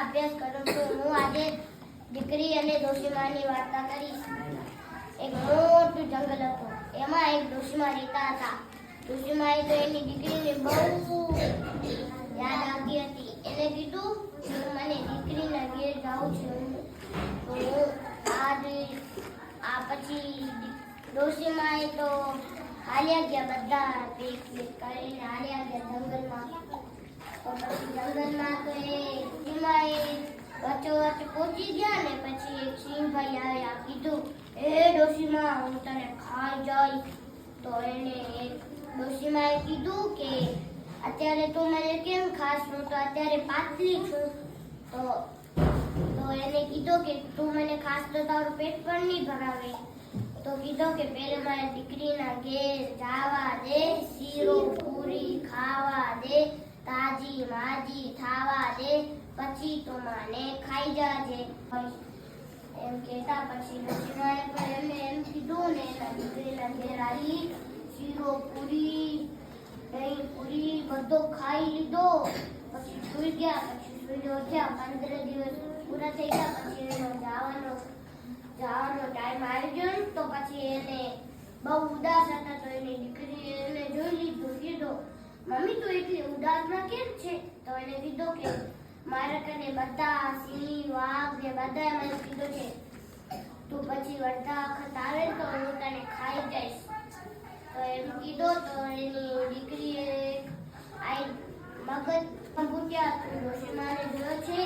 અભ્યાસ કરું છું. હું આજે દીકરી અને ડોશીમાની વાર્તા કરીશ. એક મોટું જંગલ હતું. એમાં એક ડોશીમા રહેતા હતા. ડોશીમાએ તો એની દીકરીને બહુ યાદ આવતી હતી. એને કીધું કે મને દીકરીના ઘેર જાઉં છું. તો પછી ડોશીમાએ તો હાલ્યા ગયા, બધા પેક કરીને હાલ્યા ગયા જંગલમાં. તો પછી જંગલમાં તો એ સીમાએ વચ્ચોવચ્ચ પહોંચી ગયા ને પછી એક સિંહભાઈ આવ્યા. કીધું, એ ડોશીમા હું તને ખાઈ જઈશ. તો એને ડોશીમાએ કીધું કે અત્યારે તું મને કેમ ખાસ? હું તો અત્યારે પાતળી છું. તો એને કીધું કે તું મને ખાસ તો તારું પેટ પણ નહીં ભરાવે. તો કીધું કે પહેલે મારી દીકરીના ઘેર જાવા દે, શીરો પૂરી ખાવા દે, તાજી માજી થાવા દે, પછી તો મને ખાઈ જાજે. એમ કહેતા પછી ડોશીમાએ પણ એમ કીધું ને એના દીકરીના ઘેર આવી શીરો પૂરી દહીં પૂરી બધો ખાઈ લીધો. પછી સુઈ ગયા. પછી સુઈ ઉઠ્યા. 15 દિવસ પૂરા થઈ ગયા. પછી એનો જવાનો ટાઈમ આવી ગયો. તો પછી એને બહુ ઉદાસ હતા. તો એની દીકરી એને જોઈ લીધું. કીધું, મમ્મી તું એટલી ઉદાસમાં કેમ છે? તો એને કીધું કે મારા કને બધા સિંહ વાઘ ને બધાએ મને કીધું છે તું પછી વળતા વખત આવે તો હું તને ખાઈ જઈશ. તો એમ કીધું. તો એની દીકરીએ મગજ ભૂક્યા. ડોશીમાને જોયો છે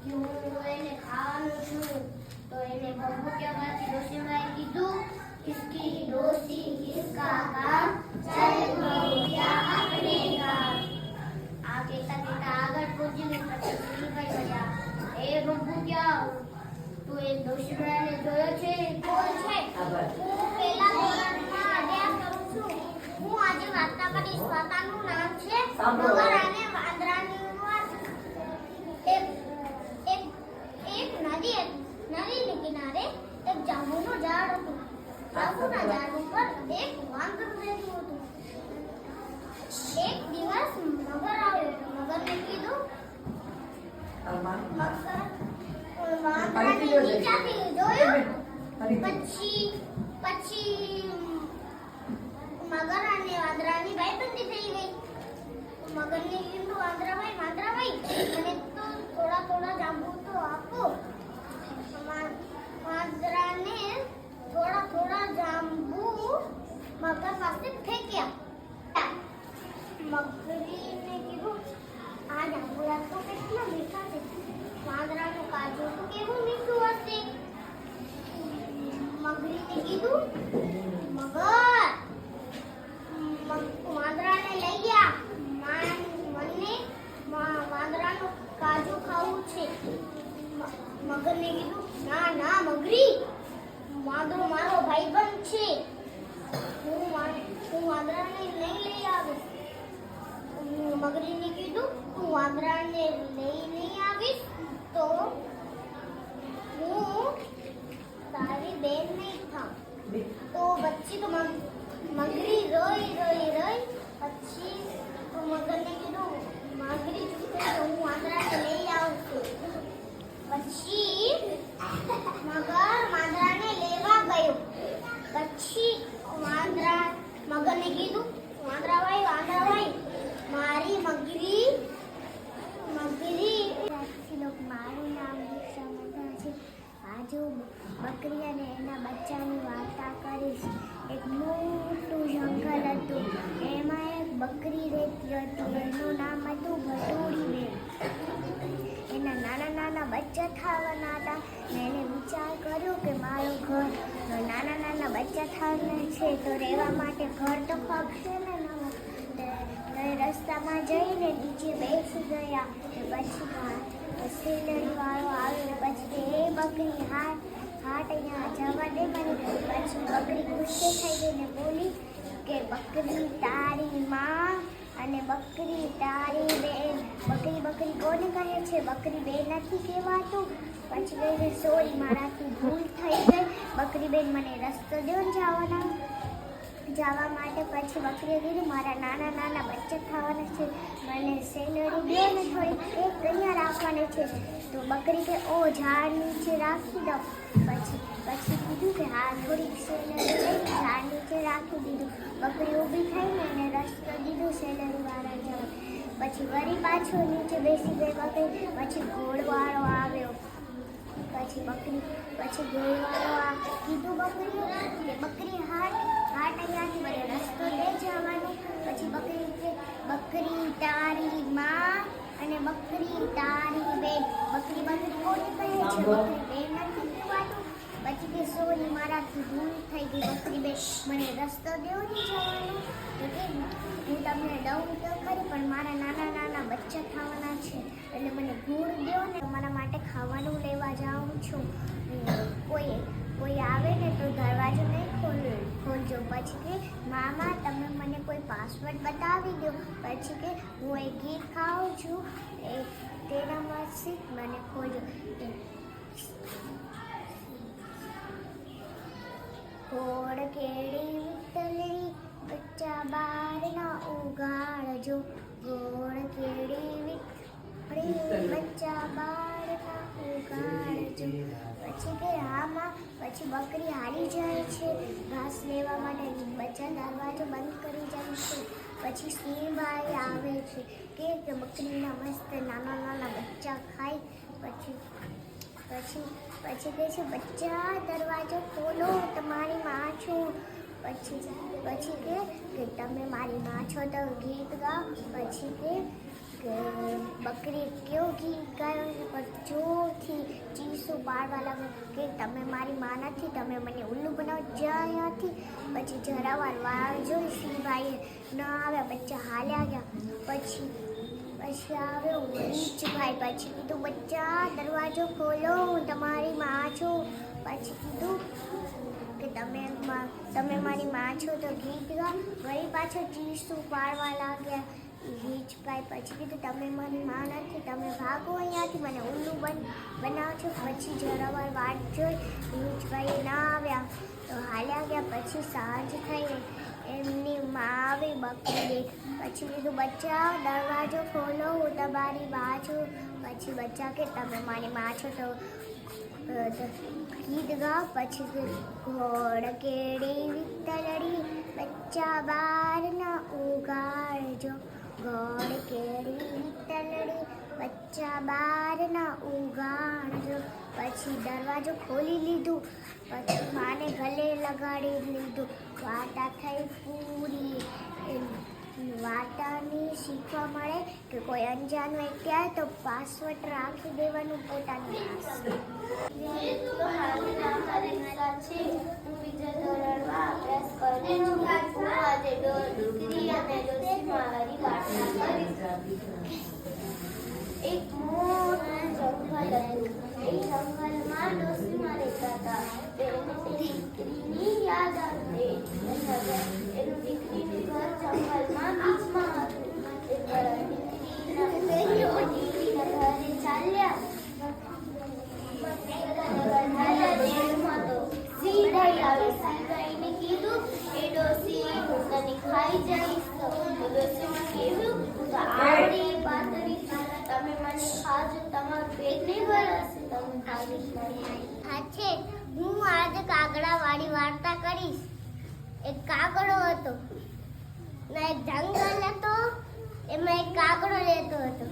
કે હું એને ખાવાનું છું. તો એને ભૂક્યા પછી ડોશીમાએ કીધું, કિસકી ડોશી કિસકા કામ, ચલ ભૂક્યા આપણે કામ. આ કહેતા કહેતા આગળ પહોંચીને પછી સિંહભાઈ ગયા, એ ભૂક્યા તું એ ડોશીમાને જોયો છે? કોણ છે? હું પહેલા ધોરણમાં અભ્યાસ કરું છું. હું આજે વાર્તા કરીશ. વાર્તાનું નામ છે મગર અને વાંદરાની વાત. એક નદીની કિનારે એક જાંબુનું ઝાડ હતું. જાંબુના ઝાડ ઉપર એક વાંદરું રહેતું હતું. એક દિવસ મગર આવ્યો. મગરને કીધું, વાંદરાને નીચેથી જોયું. પછી મગર અને વાંદરાની ભાઈબંધી થઈ ગઈ. મગરને કીધું, વાંદરાભાઈ મને તો થોડા જાંબુ તો આપો. વાંદરાને થોડા જાંબુ મગર પાસે ફેંક્યા. મગરીને કીધું, આ જાંબુડા તો કેટલા મીઠા છે. વાંદરાનું કાજુ તો કેવું મીઠું હશે. મગરીને કીધું, મગર વાંદરાને લઈ ગયા. મને વાંદરાનું કાજુ ખાવું છે. મગરને કીધું, ના મગરી, વાંદરો મારો ભાઈબંધ છે. હું વાંદરાને નહીં લઈ આવીશ. મગરીને કીધું, તું વાંદરાને લઈ નહીં આવીશ તો હું તારી બેન નહીં થાઉં. તો પછી તો મગરી રોઈ. પછી તો મગરને કીધું, મગરી ચૂપ થઈ તો હું વાંદરાને લઈ આવું છું. પછી મગર વાંદરાને લેવા ગયો. પછી મગરને કીધું, વાંદરાભાઈ મારી મગરી મારું નામ દીક્ષા મહેતા છે. આજે બકરી અને એના બચ્ચાની વાર્તા કરીશ. એક મોટું જંગલ હતું. એમાં એક બકરી રહેતી હતી. એનું નામ હતું ભટુડીબેન. એના નાના બચ્ચા થવાના હતા. એને વિચાર કર્યો કે મારું ઘર નાના બચ્ચા થવાના છે તો રહેવા માટે ઘર તો ખપશે ને. રસ્તામાં જઈને નીચે બેસી ગયા. પછી સેલરીવાળો આવ્યો. પછી એ બકરી હાટ અહીંયા જવા દે મને. પછી બકરી ગુસ્સે થઈ ગઈને બોલી કે બકરી તારી માં અને બકરી તારી બેન. બકરી કોને કહે છે? બકરી બેન નથી કહેવાતું. પછી કહીને સોરી મારાથી ભૂલ થઈ ગઈ. બકરી બેન મને રસ્તો દો જવા માટે પછી બકરીએ કીધું મારા નાના નાના બચ્ચા ખાવાના છે, મને સેલરી દો ને થોડી એક અહીંયા રાખવાની છે. તો બકરી કે ઓ ઝાડ નીચે રાખી દો. પછી કીધું કે હા થોડીક સેલરી લઈ ઝાડ નીચે રાખી દીધું. બકરી ઊભી થઈને એને રસ્તો દીધો સેલરીવાળા જવા. પછી વળી પાછો નીચે બેસી ગઈ બકરી. પછી ઘોડવાળો આવ્યો. પછી ઘોડવાળો કીધું બકરી હાટ અહીંયાથી મને રસ્તો દે જવાનો. પછી બકરી કે બકરી તારી માં અને બકરી તારી બેન. બકરી કોને કહે છે? બકરી બેન નથી કહેવાનું. પછી કે સોરી મારાથી ભૂલ થઈ ગઈ બકરી બેન, મને રસ્તો દેવો ને જવાનો. તો કે હું તમને દઉં તો ખરી પણ મારા નાના નાના બચ્ચા ખાવાના છે એટલે મને ભૂલ દેવો ને. તમારા માટે ખાવાનું લેવા જાઉં છું. કોઈ આવે ને તો દરવાજો નહીં ખોલજો. પછી કે મામા તમે મને કોઈ પાસવર્ડ બતાવી દો. પછી કે હું એક ગીત ખાઉં છું તેનામાં શીખ મને ખોલજો. ઘોડ કેડી વિતલડી બચ્ચા બાર ના ઉગાડજો. ઘોડ કેડી વિતલડી બચ્ચા બાર ના ઉગાડજો. પછી કે આમાં પછી બકરી હારી જાય છે ઘાસ લેવા માટે. બચ્ચા દરવાજો બંધ કરી જાય છે. પછી સિંહભાઈ આવે છે કે બકરીના મસ્ત નાના નાના બચ્ચા ખાય. પછી કહે છે બચ્ચા દરવાજો ખોલો તમારી માં છું. પછી કે તમે મારી માં છો તો ગીત ગાઓ. પછી કે બકરી કેવું ગીત ગાયો પણ જોરથી ચીસું પાડવા લાગે કે તમે મારી માં નથી, તમે મને ઉલ્લુ બનાવો જ્યાંથી. પછી જરાવાર વાર જોઈ સિંહભાઈએ ન આવ્યા. બચ્ચા હાલ્યા ગયા. પછી આવ્યો રીંછભાઈ. પછી કીધું બચ્ચા દરવાજો ખોલો હું તમારી માં છું. પછી કીધું કે તમે મારી માં છો તો ગીત ગા. વળી પાછો ચીસું પાડવા લાગ્યા રીંછભાઈ. પછી કીધું તમે મારી માં નથી, તમે ભાગો અહીંયાથી, મને ઉલ્લુ બનાવો છો. પછી જરાવાર વાટ જોઈ રીંછભાઈ ના આવ્યા તો હાલ્યા ગયા. પછી સાંજ થઈ એમની માં આવી બકરી. પછી કીધું બચ્ચા દરવાજો ખોલો હું તમારી માં છું. પછી બચ્ચા કે તમે મારી માં છો તો ગીત ગાઓ. પછી ઘોડ કેડી વિતલડી બચ્ચા બાર ના ઉગાડજો. ઘોડ કેડી વિતલડી બચ્ચા બાર ના ઉગાડજો. પછી દરવાજો ખોલી લીધું. પછી માને ગલે લગાડી લીધું. વાર્તા થઈ પૂરી. વાર્તાની શીખવા મળે કે કોઈ અંજાન વ્યક્તિ આવે તો પાસવર્ડ રાખી દેવાનું પોતાની પાસે. એક મોટું જંગલ હતું. એ જંગલમાં ડોશીમાં રહેતા હતા. તેને દીકરીની યાદ આવતી. એનું દીકરીનું ઘર જંગલમાં બીચમાં હતું. દીકરીના ઘરે ચાલ્યા. સિંહભાઈ આવે. સિંહભાઈને કીધું એ ડોશી હું તને ખાઈ જઈશ. ડોશીમાં કીધું હું તો આવડી પાતળી છું, તમે મને ખાજો, તમારું પેટ નહીં ભરાશે તમે ખાવી. હા છે, હું આજે કાગડાવાળી વાર્તા કરીશ. એક કાગડો હતો ને એક જંગલ હતો. એમાં એક કાગડો રહેતો હતો.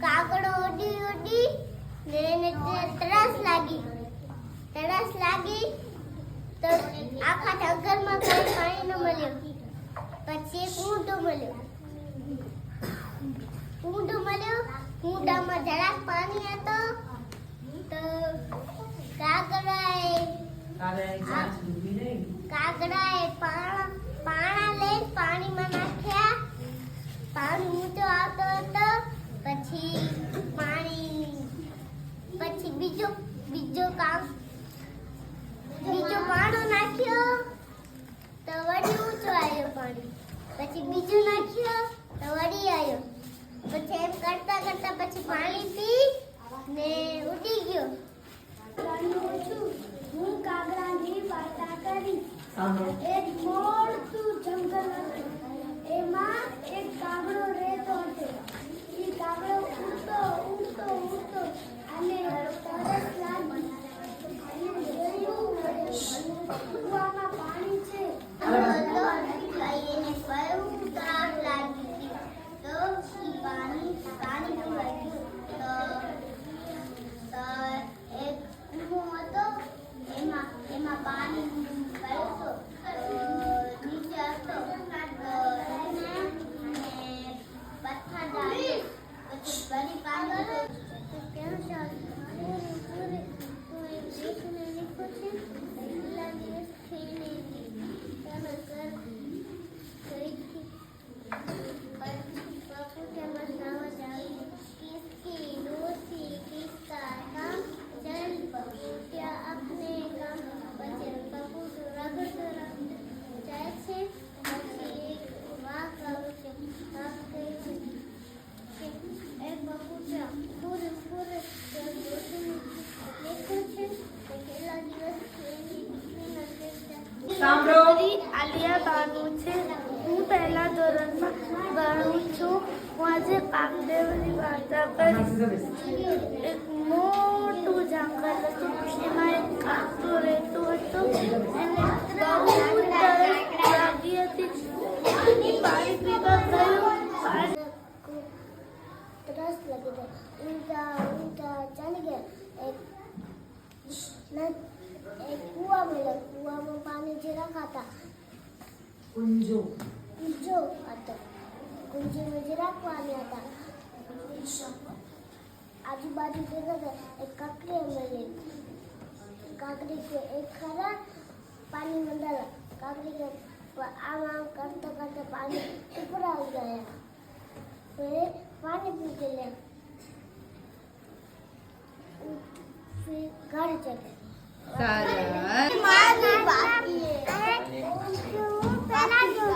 કાગડો ઉડી ને એને તરસ લાગી તો આખા જંગલમાં કોઈ પાણી ન મળ્યું. પછી એક ઊંટો મળ્યો. ઊંટામાં જરાક પાણી હતો તો કાગડાએ પાણા લઈ પાણીમાં નાખ્યા. પાણી ઊંચો આવતો હતો. પછી બીજો પાણો નાખ્યો તો વળી ઊંચો આવ્યો પાણી. પછી બીજું નાખ્યો તો વળી આવ્યો. પછી એમ કરતા પછી પાણી પી ને ઉડી ગયો. હું કાગડાની વાર્તા કરી. એક મોટું જંગલ હતું. એમાં એક કાગડો રહેતો હતો. એ કાગડો ઉડતો ઉડતો ઉડતો અને તરસ લાગી. કૂવામાં પાણી છે. એને બહુ તરસ લાગી તો પાણી પીવા ગયું. તો એક કૂવો હતો. એમાં પાણી પડ્યું નીચે હતો. પથ્થર ડાળી પછી ફરી પાણી કેમ આલિયા બાનુ છે. હું પહેલા ધોરણમાં ભણું છું. હું આજે કામદેવની વાર્તા કરીશ. એક મોટું જંગલ હતું. એમાં એક કાગડો રહેતો હતો. એને બહુ તરસ લાગી હતી. પાણી પીવા ગયો. તરસ લાગી ગઈ. ઊંધા ચાલી ગયા. એક કૂવા મળ્યો. કૂવામાં પાણી જરાક હતા. કુંજો હતો. કુંજમાં જરાક પાણી હતા. આજુબાજુ ભેગા એક કાકડી મળી. કાકડી કે એક ખરા પાણી મંડાલા. કાકડી કે આમ આમ કરતા કરતા પાણી ઉપર આવી ગયા. फिर पानी पी ले. फिर घर चले. मानी बाकी है. पहला जो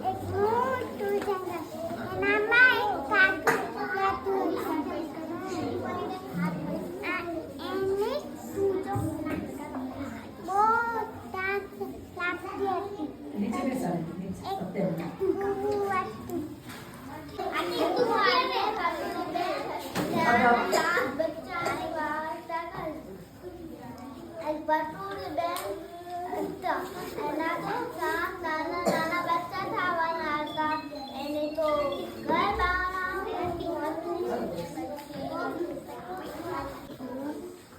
एक मोटू जंगल. नामा एक कागड़ो एने सूजो मोटा लापती હતી. નીચે બેસાડ સત્ય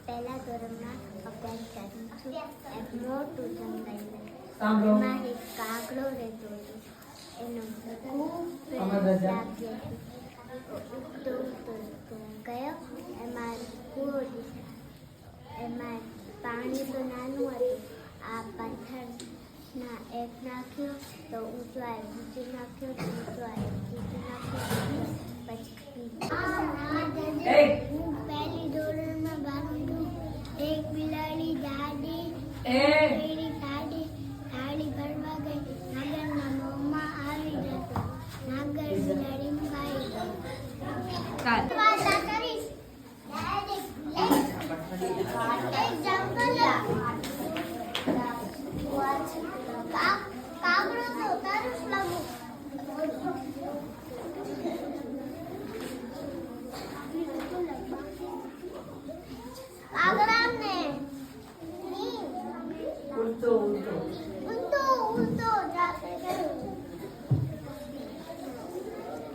પહેલા ધોરણમાં અભ્યાસ કરું છું. એક મોટું જંગલ. સાંભળો. એમાં એક કાગડો રહેતો હતો. એનો ખૂબ પ્રેમ લાગ્યો. ઉડતો ઉડતો ગયો. એમાં કૂવો. એમાં પાણી તો નાનું હતું. આ પથ્થરના એક નાખ્યો તો ઊંચો આવ્યો. બીજો નાખ્યો તો ઊંચો આવ્યો. બીજો નાખ્યો પછી હું પહેલી ધોરણમાં ભણું છું. એક બિલાડી દાદી થાળી ભરવા ગઈ. નાગરના મોંમાં આવી જતો. નાગર બિલાડી ખાઈ ગઈ. કાગડો તો તરસ લાગુ. કાગડાને ઉલટો જાતે ગયો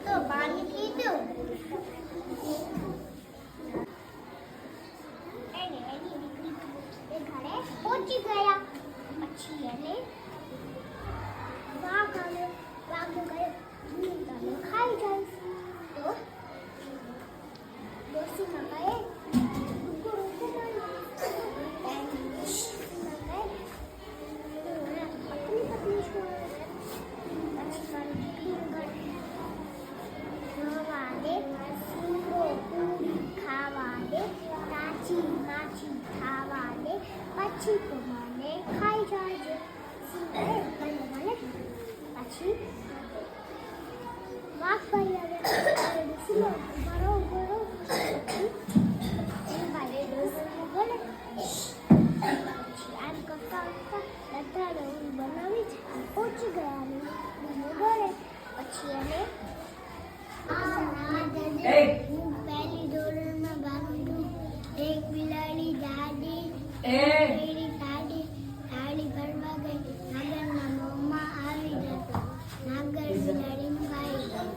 તો પાણી પીધું. એની દીકરી ઘરે પહોંચી ગયા. પછી એને વાઘ ગયો. તમે ખાઈ જઈશ. તો ડોશીમાં કહે પછી તો મને ખાઈ જાય. પછી વાઘ ભાઈ આવે. બરોબર ભાઈ પહોંચી ગયા ઘરે પછી અમે હું પહેલી ધોરણમાં ભાગું એક બિલાડી દાદી પેલી દાદી દાદી ફરવા ગઈ નાગરના મોંમાં આવી જતો નાગર બિલાડીને ખાઈ ગયો.